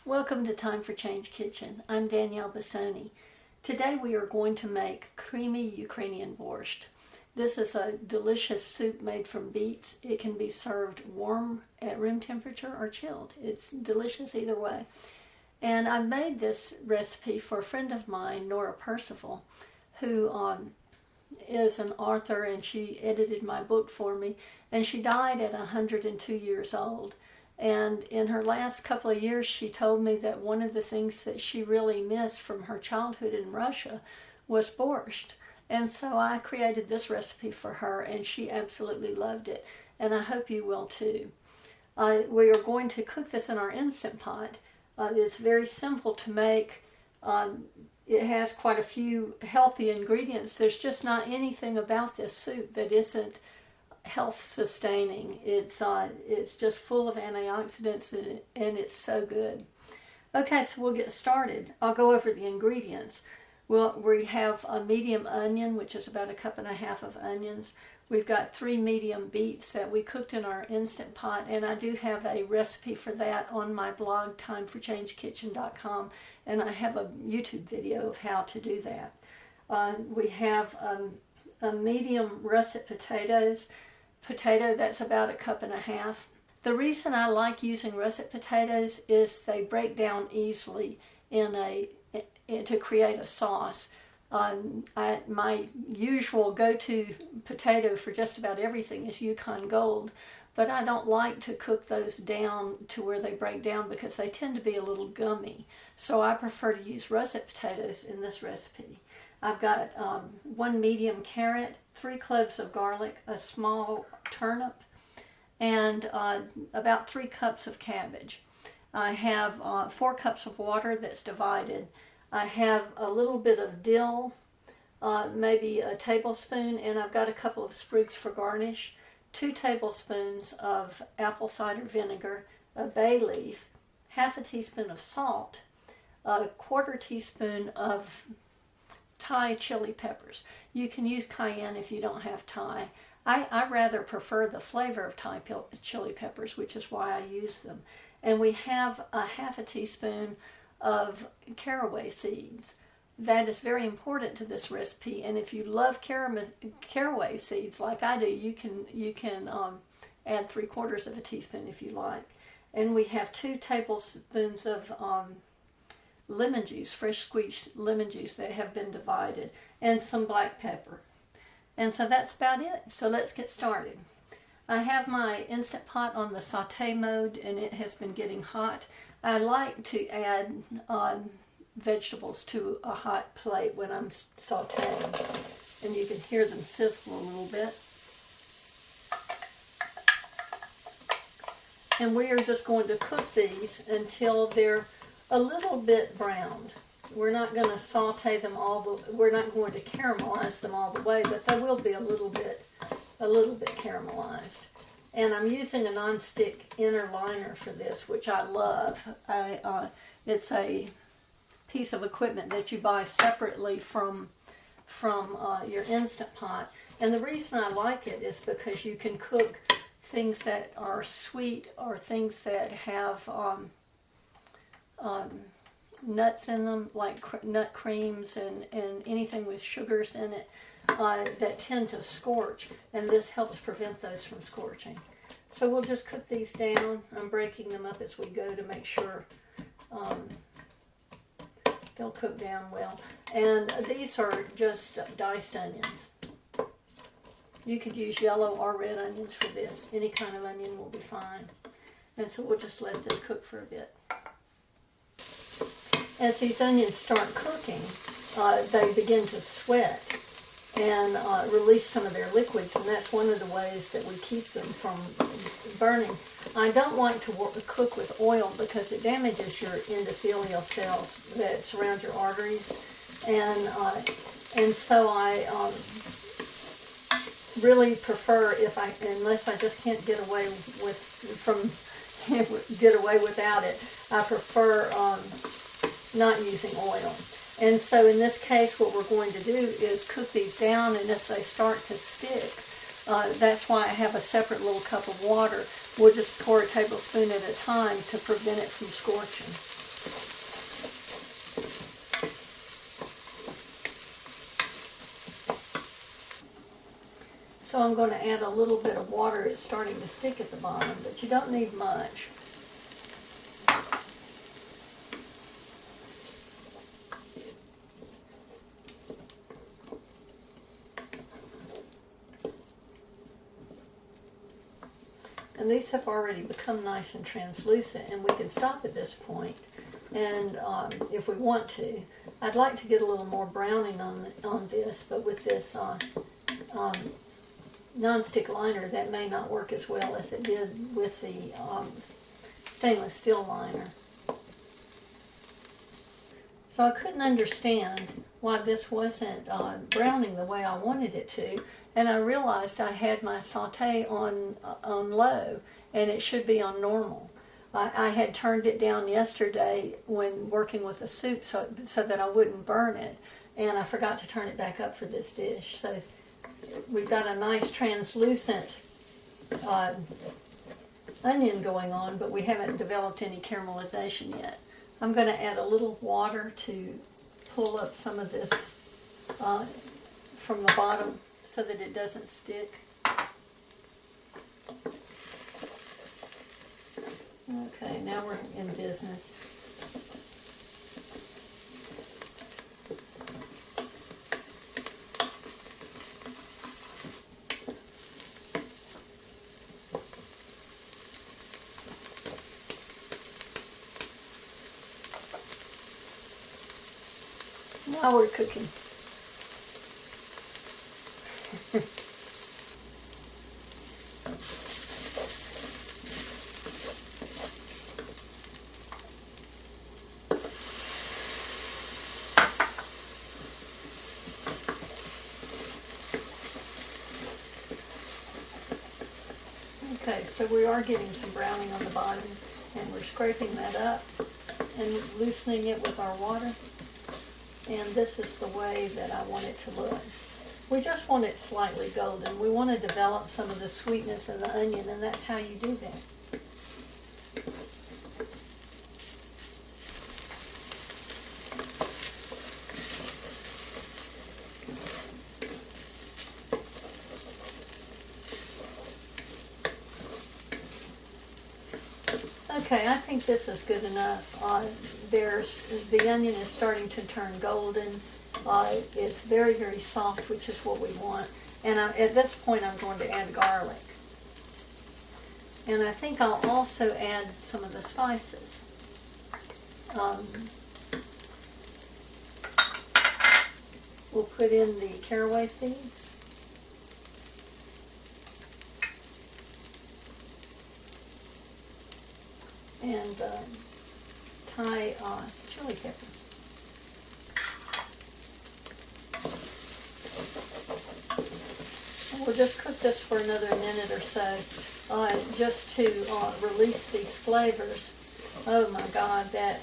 Welcome to Time for Change Kitchen. I'm Danielle Bassoni. Today we are going to make creamy Ukrainian borscht. This is a delicious soup made from beets. It can be served warm at room temperature or chilled. It's delicious either way. And I made this recipe for a friend of mine, Nora Percival, who is an author, and she edited my book for me. And she died at 102 years old. And in her last couple of years, she told me that one of the things that she really missed from her childhood in Russia was borscht. And so I created this recipe for her, and she absolutely loved it. And I hope you will too. We are going to cook this in our Instant Pot. It's very simple to make. It has quite a few healthy ingredients. There's just not anything about this soup that isn't health sustaining. It's just full of antioxidants and it's so good. Okay, so we'll get started. I'll go over the ingredients. We have a medium onion, which is about 1.5 cups of onions. We've got 3 medium beets that we cooked in our Instant Pot, and I do have a recipe for that on my blog, timeforchangekitchen.com, and I have a YouTube video of how to do that. We have a medium russet potato, that's about 1.5 cups. The reason I like using russet potatoes is they break down easily to create a sauce. My usual go-to potato for just about everything is Yukon Gold, but I don't like to cook those down to where they break down because they tend to be a little gummy. So I prefer to use russet potatoes in this recipe. I've got 1 medium carrot, 3 cloves of garlic, a small turnip, and about 3 cups of cabbage. I have 4 cups of water that's divided. I have a little bit of dill, maybe a tablespoon, and I've got a couple of sprigs for garnish, 2 tablespoons of apple cider vinegar, a bay leaf, half a teaspoon of salt, a 1/4 teaspoon of Thai chili peppers. You can use cayenne if you don't have Thai. I rather prefer the flavor of Thai chili peppers, which is why I use them. And we have a half a teaspoon of caraway seeds. That is very important to this recipe, and if you love caraway seeds like I do, you can add 3/4 teaspoon if you like. And we have 2 tablespoons of lemon juice, fresh squeezed lemon juice that have been divided, and some black pepper. And so that's about it. So let's get started. I have my Instant Pot on the saute mode, and it has been getting hot. I like to add vegetables to a hot plate when I'm sauteing, and you can hear them sizzle a little bit. And we are just going to cook these until they're a little bit browned. We're not going to saute them we're not going to caramelize them all the way, but they will be a little bit caramelized. And I'm using a non-stick inner liner for this, which I love. It's a piece of equipment that you buy separately from your Instant Pot. And the reason I like it is because you can cook things that are sweet or things that have nuts in them, like nut creams and anything with sugars in it that tend to scorch, and this helps prevent those from scorching. So we'll just cook these down. I'm breaking them up as we go to make sure they'll cook down well. And these are just diced onions. You could use yellow or red onions for this. Any kind of onion will be fine. And so we'll just let this cook for a bit. As these onions start cooking, they begin to sweat and release some of their liquids, and that's one of the ways that we keep them from burning. I don't like to cook with oil because it damages your endothelial cells that surround your arteries, and so I really prefer, unless I just can't get away without it, I prefer not using oil. And so in this case, what we're going to do is cook these down, and as they start to stick, that's why I have a separate little cup of water. We'll just pour a tablespoon at a time to prevent it from scorching. So I'm going to add a little bit of water. It's starting to stick at the bottom, but you don't need much. And these have already become nice and translucent, and we can stop at this point. And if we want to, I'd like to get a little more browning on this, but with this non-stick liner, that may not work as well as it did with the stainless steel liner. So I couldn't understand why this wasn't browning the way I wanted it to, and I realized I had my saute on low, and it should be on normal. I had turned it down yesterday when working with the soup so that I wouldn't burn it, and I forgot to turn it back up for this dish. So we've got a nice translucent onion going on, but we haven't developed any caramelization yet. I'm going to add a little water to pull up some of this from the bottom so that it doesn't stick. Okay, now we're in business. Now we're cooking. Okay, so we are getting some browning on the bottom, and we're scraping that up and loosening it with our water. And this is the way that I want it to look. We just want it slightly golden. We want to develop some of the sweetness of the onion, and that's how you do that. Okay, I think this is good enough. The onion is starting to turn golden. It's very, very soft, which is what we want. And at this point, I'm going to add garlic. And I think I'll also add some of the spices. We'll put in the caraway seeds. And Thai chili pepper. And we'll just cook this for another minute or so, just to release these flavors. Oh my God, that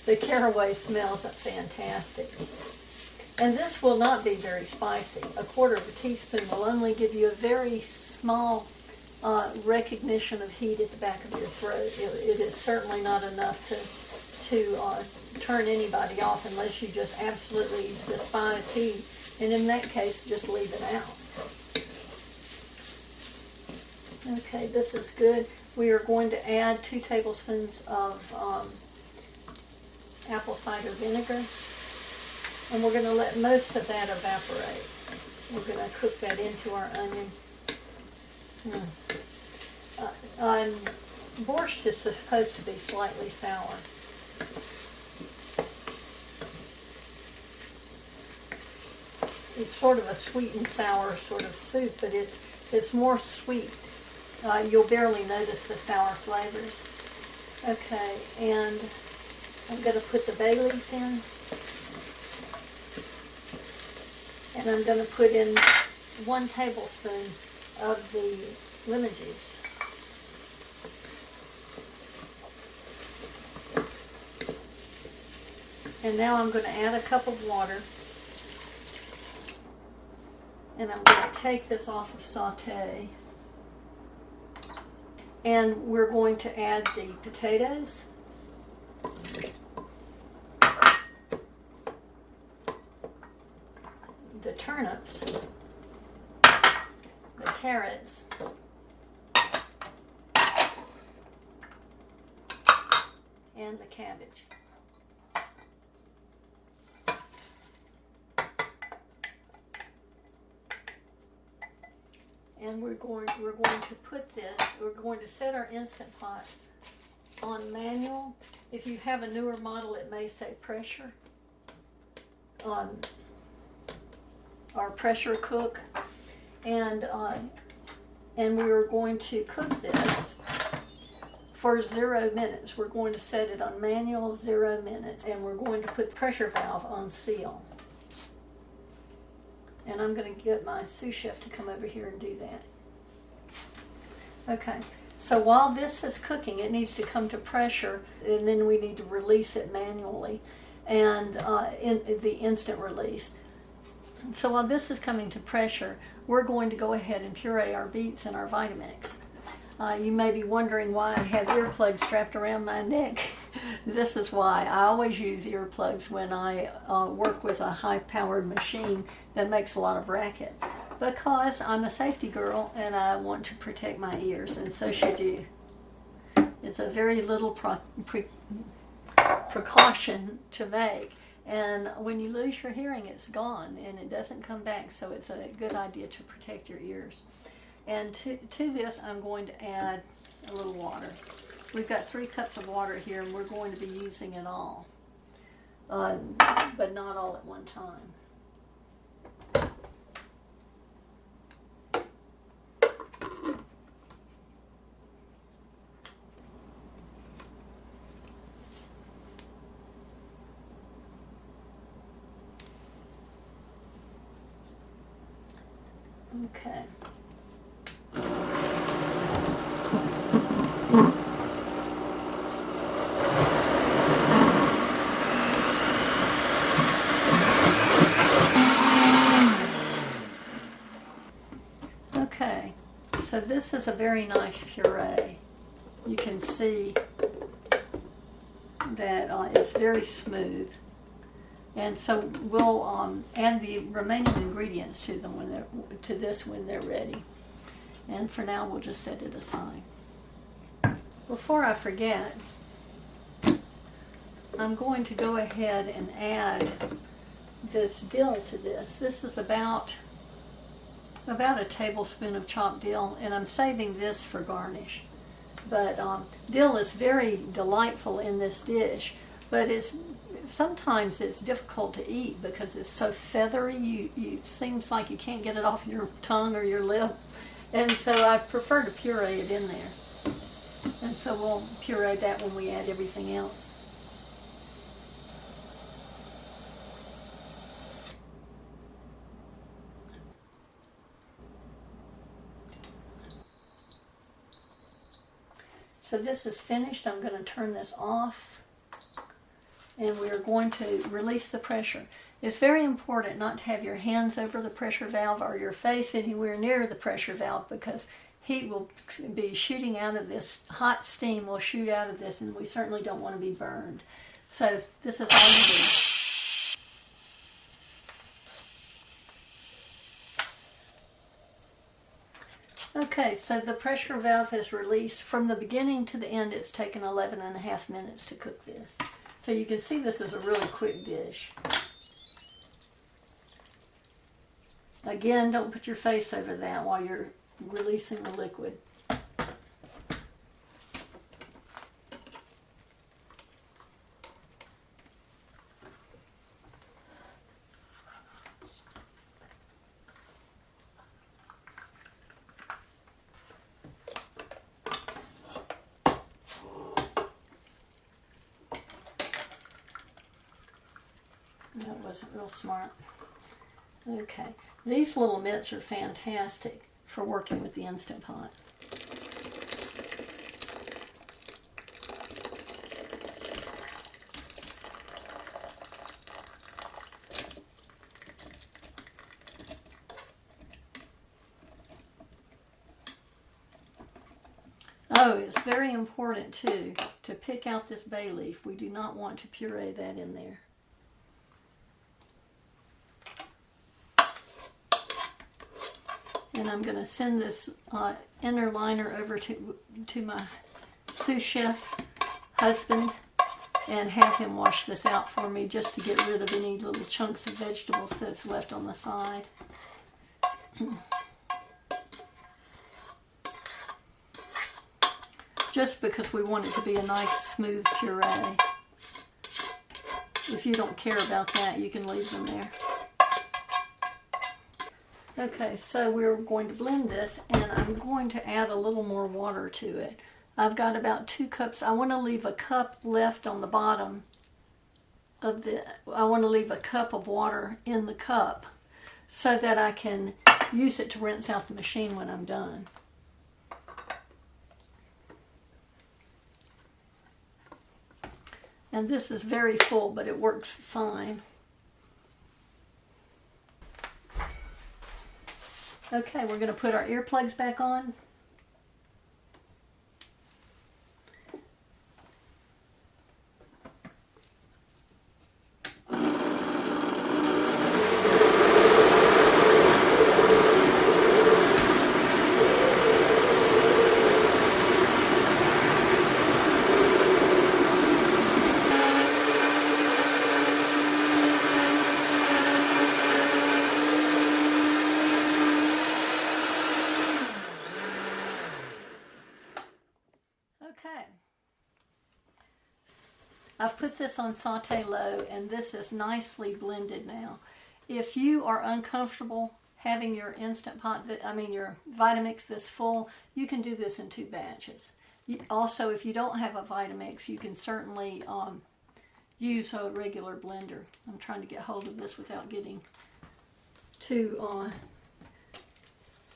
the caraway smells fantastic. And this will not be very spicy. 1/4 teaspoon will only give you a very small recognition of heat at the back of your throat. It is certainly not enough to turn anybody off unless you just absolutely despise heat. And in that case, just leave it out. Okay, this is good. We are going to add 2 tablespoons of apple cider vinegar. And we're going to let most of that evaporate. We're going to cook that into our onion. Borscht is supposed to be slightly sour. It's sort of a sweet and sour sort of soup, but it's more sweet. You'll barely notice the sour flavors. Okay, and I'm going to put the bay leaf in. And I'm going to put in 1 tablespoon of the lemon juice. And now I'm going to add a cup of water. And I'm going to take this off of saute. And we're going to add the potatoes. The turnips. carrots. And the cabbage. And we're going to put this, we're going to set our Instant Pot on manual. If you have a newer model, it may say pressure. Our pressure cook. And we're going to cook this for 0 minutes. We're going to set it on manual 0 minutes, and we're going to put the pressure valve on seal. And I'm going to get my sous chef to come over here and do that. Okay, so while this is cooking, it needs to come to pressure, and then we need to release it manually, and in the instant release. So while this is coming to pressure, we're going to go ahead and puree our beets and our Vitamix. You may be wondering why I have earplugs strapped around my neck. This is why. I always use earplugs when I work with a high-powered machine that makes a lot of racket, because I'm a safety girl and I want to protect my ears, and so should you. It's a very little precaution to make, and when you lose your hearing, it's gone and it doesn't come back, so it's a good idea to protect your ears. And to this, I'm going to add a little water. We've got 3 cups of water here, and we're going to be using it all, but not all at one time. Okay. Okay, so this is a very nice puree. You can see that it's very smooth. And so we'll add the remaining ingredients to them when they're ready. And for now, we'll just set it aside. Before I forget, I'm going to go ahead and add this dill to this. This is about a tablespoon of chopped dill, and I'm saving this for garnish. But dill is very delightful in this dish, but sometimes it's difficult to eat because it's so feathery. It seems like you can't get it off your tongue or your lip, and so I prefer to puree it in there. And so we'll puree that when we add everything else. So this is finished. I'm going to turn this off, and we are going to release the pressure. It's very important not to have your hands over the pressure valve or your face anywhere near the pressure valve, because heat will be shooting out of this, hot steam will shoot out of this, and we certainly don't want to be burned. So this is all you do. Okay, so the pressure valve is released. From the beginning to the end, it's taken 11.5 minutes to cook this. So you can see this is a really quick dish. Again, don't put your face over that while you're releasing the liquid. That wasn't real smart. Okay, these little mitts are fantastic for working with the Instant Pot. Oh, it's very important too to pick out this bay leaf. We do not want to puree that in there. And I'm going to send this inner liner over to my sous chef husband and have him wash this out for me just to get rid of any little chunks of vegetables that's left on the side. Just because we want it to be a nice smooth puree. If you don't care about that, you can leave them there. Okay, so we're going to blend this, and I'm going to add a little more water to it. I've got about 2 cups. I want to leave a cup left on the bottom of the, I want to leave a cup of water in the cup so that I can use it to rinse out the machine when I'm done. And this is very full, but it works fine. Okay, we're going to put our earplugs back on. Okay, I've put this on saute low, and this is nicely blended now. If you are uncomfortable having your Instant Pot, your Vitamix this full, you can do this in 2 batches. Also, if you don't have a Vitamix, you can certainly use a regular blender. I'm trying to get hold of this without getting too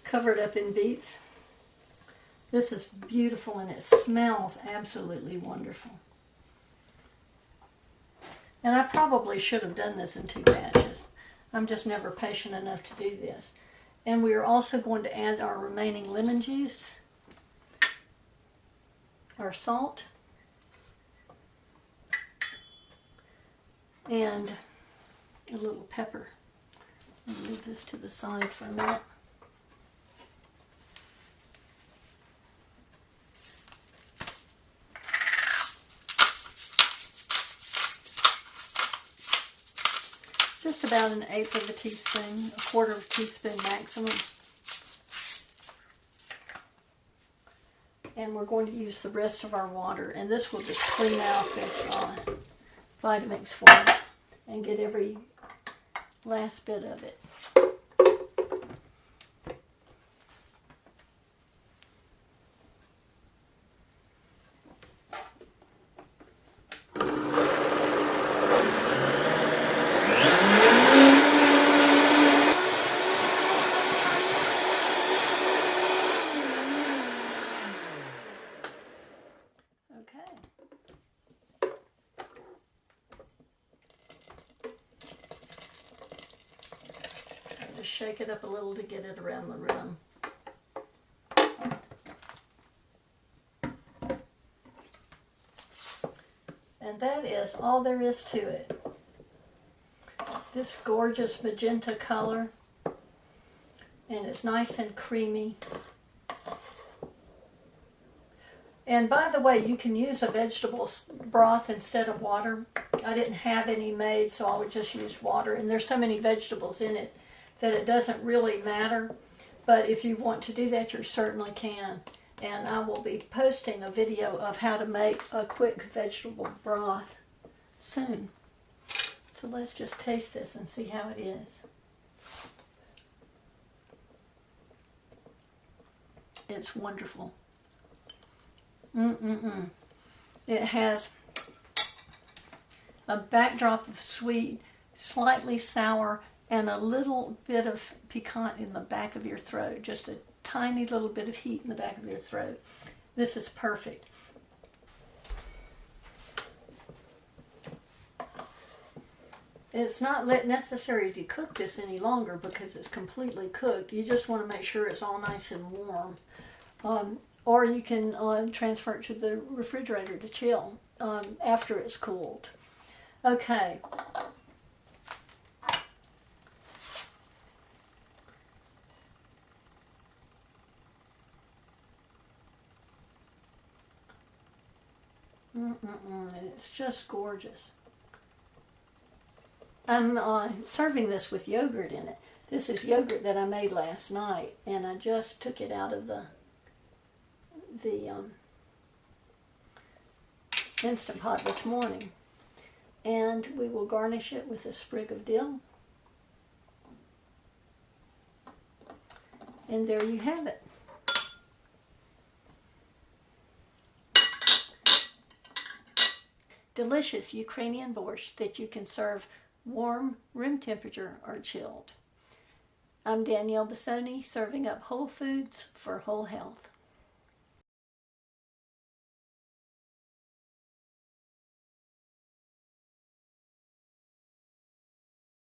covered up in beets. This is beautiful, and it smells absolutely wonderful. And I probably should have done this in 2 batches. I'm just never patient enough to do this. And we are also going to add our remaining lemon juice, our salt, and a little pepper. I'll move this to the side for a minute. Just about 1/8 of a teaspoon, 1/4 of a teaspoon maximum. And we're going to use the rest of our water, and this will just clean out this Vitamix for us and get every last bit of it. Just shake it up a little to get it around the rim. And that is all there is to it. This gorgeous magenta color, and it's nice and creamy. And by the way, you can use a vegetable broth instead of water. I didn't have any made, so I would just use water. And there's so many vegetables in it that it doesn't really matter. But if you want to do that, you certainly can. And I will be posting a video of how to make a quick vegetable broth soon. So let's just taste this and see how it is. It's wonderful. It has a backdrop of sweet, slightly sour, and a little bit of piquant in the back of your throat. Just a tiny little bit of heat in the back of your throat. This is perfect. It's not necessary to cook this any longer because it's completely cooked. You just want to make sure it's all nice and warm. Or you can transfer it to the refrigerator to chill after it's cooled. Okay. It's just gorgeous. I'm serving this with yogurt in it. This is yogurt that I made last night, and I just took it out of the Instant Pot this morning. And we will garnish it with a sprig of dill. And there you have it. Delicious Ukrainian borscht that you can serve warm, room temperature, or chilled. I'm Danielle Bassoni, serving up whole foods for whole health.